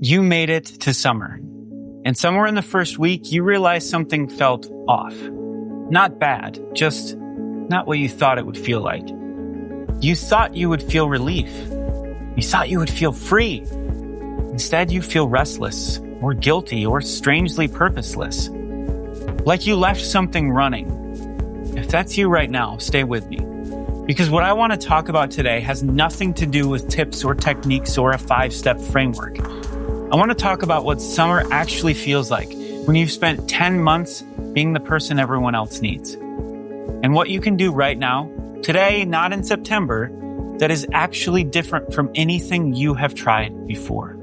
You made it to summer. And somewhere in the first week, you realized something felt off. Not bad, just not what you thought it would feel like. You thought you would feel relief. You thought you would feel free. Instead, you feel restless, or guilty, or strangely purposeless. Like you left something running. If that's you right now, stay with me. Because what I want to talk about today has nothing to do with tips or techniques or a 5-step framework. I want to talk about what summer actually feels like when you've spent 10 months being the person everyone else needs. And what you can do right now, today, not in September, that is actually different from anything you have tried before.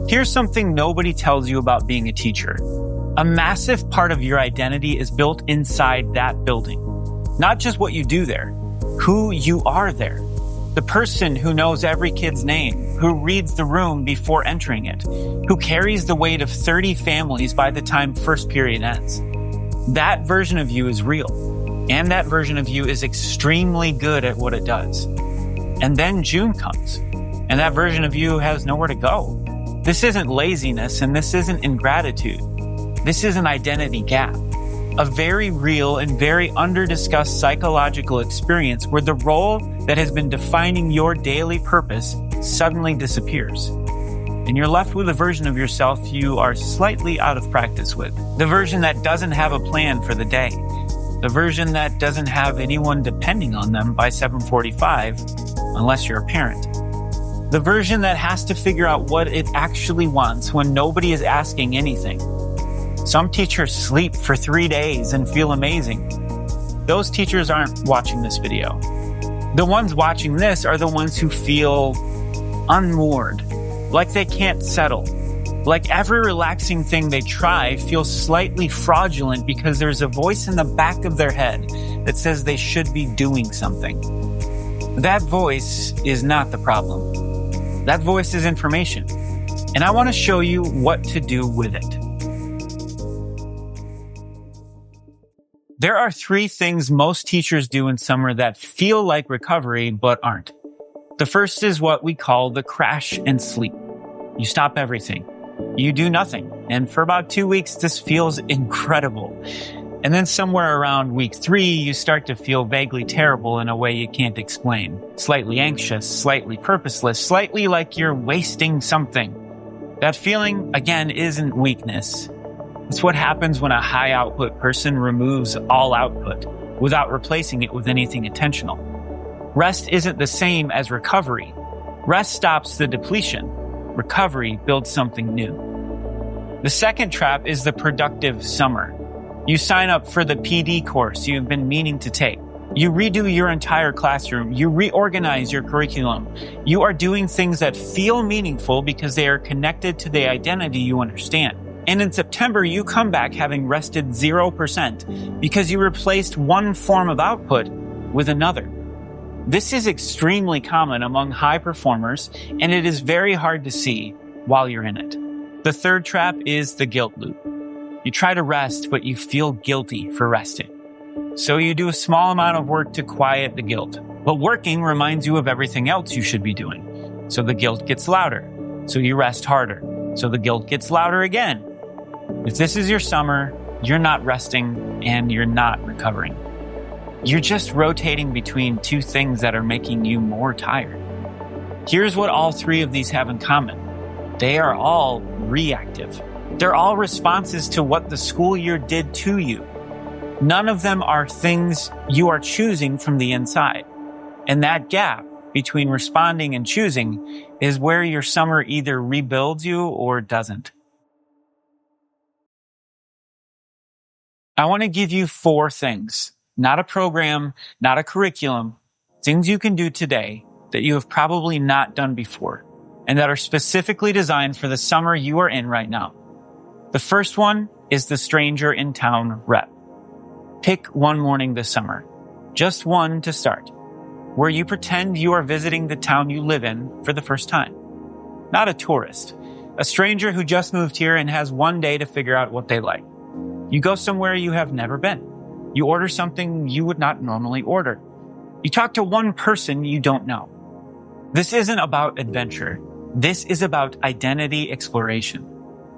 Here's something nobody tells you about being a teacher. A massive part of your identity is built inside that building. Not just what you do there, who you are there. The person who knows every kid's name, who reads the room before entering it, who carries the weight of 30 families by the time first period ends. That version of you is real, and that version of you is extremely good at what it does. And then June comes, and that version of you has nowhere to go. This isn't laziness, and this isn't ingratitude. This is an identity gap. A very real and very under-discussed psychological experience where the role that has been defining your daily purpose suddenly disappears. And you're left with a version of yourself you are slightly out of practice with. The version that doesn't have a plan for the day. The version that doesn't have anyone depending on them by 7:45, unless you're a parent. The version that has to figure out what it actually wants when nobody is asking anything. Some teachers sleep for 3 days and feel amazing. Those teachers aren't watching this video. The ones watching this are the ones who feel unmoored, like they can't settle. Like every relaxing thing they try feels slightly fraudulent because there's a voice in the back of their head that says they should be doing something. That voice is not the problem. That voice is information. And I want to show you what to do with it. There are 3 things most teachers do in summer that feel like recovery but aren't. The first is what we call the crash and sleep. You stop everything. You do nothing. And for about 2 weeks, this feels incredible. And then somewhere around week 3, you start to feel vaguely terrible in a way you can't explain. Slightly anxious, slightly purposeless, slightly like you're wasting something. That feeling, again, isn't weakness. It's what happens when a high output person removes all output without replacing it with anything intentional. Rest isn't the same as recovery. Rest stops the depletion. Recovery builds something new. The second trap is the productive summer. You sign up for the PD course you've been meaning to take. You redo your entire classroom. You reorganize your curriculum. You are doing things that feel meaningful because they are connected to the identity you understand. And in September, you come back having rested 0% because you replaced one form of output with another. This is extremely common among high performers, and it is very hard to see while you're in it. The third trap is the guilt loop. You try to rest, but you feel guilty for resting. So you do a small amount of work to quiet the guilt. But working reminds you of everything else you should be doing. So the guilt gets louder. So you rest harder. So the guilt gets louder again. If this is your summer, you're not resting and you're not recovering. You're just rotating between 2 things that are making you more tired. Here's what all 3 of these have in common. They are all reactive. They're all responses to what the school year did to you. None of them are things you are choosing from the inside. And that gap between responding and choosing is where your summer either rebuilds you or doesn't. I want to give you 4 things, not a program, not a curriculum, things you can do today that you have probably not done before and that are specifically designed for the summer you are in right now. The first one is the stranger in town rep. Pick one morning this summer, just one to start, where you pretend you are visiting the town you live in for the first time. Not a tourist, a stranger who just moved here and has one day to figure out what they like. You go somewhere you have never been. You order something you would not normally order. You talk to one person you don't know. This isn't about adventure. This is about identity exploration.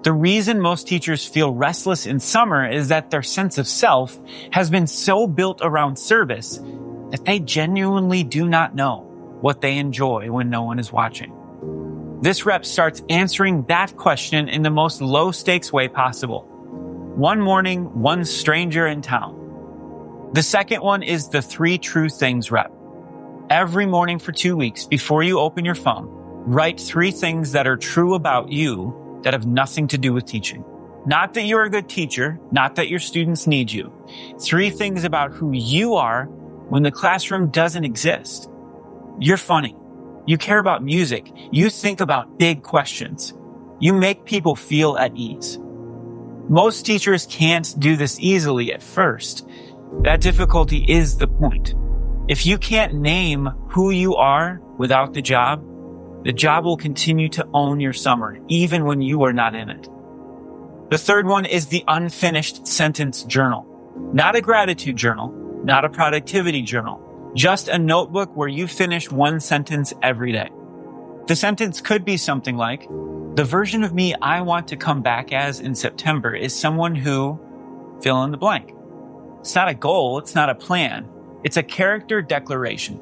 The reason most teachers feel restless in summer is that their sense of self has been so built around service that they genuinely do not know what they enjoy when no one is watching. This rep starts answering that question in the most low-stakes way possible. One morning, one stranger in town. The second one is the 3 true things rep. Every morning for 2 weeks, before you open your phone, write 3 things that are true about you that have nothing to do with teaching. Not that you're a good teacher, not that your students need you. 3 things about who you are when the classroom doesn't exist. You're funny. You care about music. You think about big questions. You make people feel at ease. Most teachers can't do this easily at first. That difficulty is the point. If you can't name who you are without the job will continue to own your summer, even when you are not in it. The third one is the unfinished sentence journal. Not a gratitude journal, not a productivity journal, just a notebook where you finish 1 sentence every day. The sentence could be something like, the version of me I want to come back as in September is someone who, fill in the blank. It's not a goal, it's not a plan. It's a character declaration.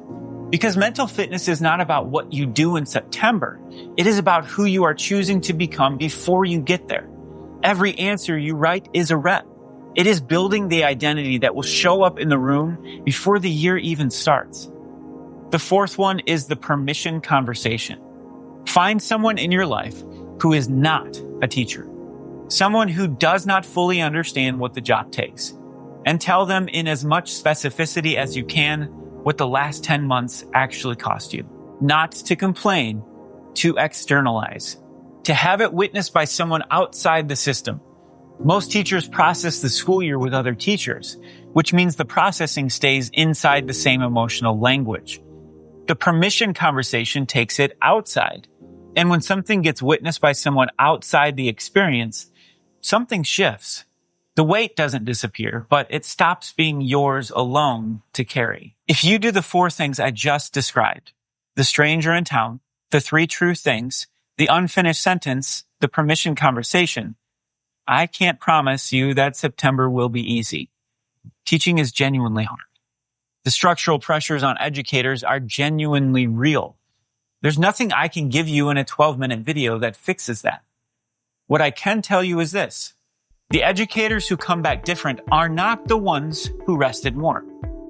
Because mental fitness is not about what you do in September. It is about who you are choosing to become before you get there. Every answer you write is a rep. It is building the identity that will show up in the room before the year even starts. The fourth one is the permission conversation. Find someone in your life who is not a teacher. Someone who does not fully understand what the job takes. And tell them in as much specificity as you can what the last 10 months actually cost you. Not to complain, to externalize. To have it witnessed by someone outside the system. Most teachers process the school year with other teachers, which means the processing stays inside the same emotional language. The permission conversation takes it outside. And when something gets witnessed by someone outside the experience, something shifts. The weight doesn't disappear, but it stops being yours alone to carry. If you do the 4 things I just described, the stranger in town, the 3 true things, the unfinished sentence, the permission conversation, I can't promise you that September will be easy. Teaching is genuinely hard. The structural pressures on educators are genuinely real. There's nothing I can give you in a 12-minute video that fixes that. What I can tell you is this. The educators who come back different are not the ones who rested more.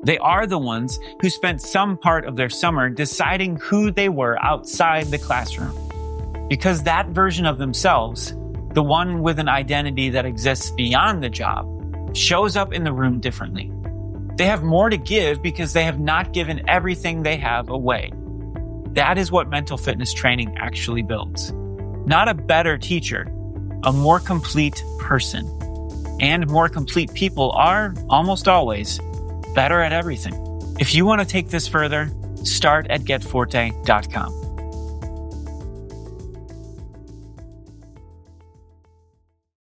They are the ones who spent some part of their summer deciding who they were outside the classroom. Because that version of themselves, the one with an identity that exists beyond the job, shows up in the room differently. They have more to give because they have not given everything they have away. That is what mental fitness training actually builds. Not a better teacher, a more complete person. And more complete people are, almost always, better at everything. If you want to take this further, start at getforte.com.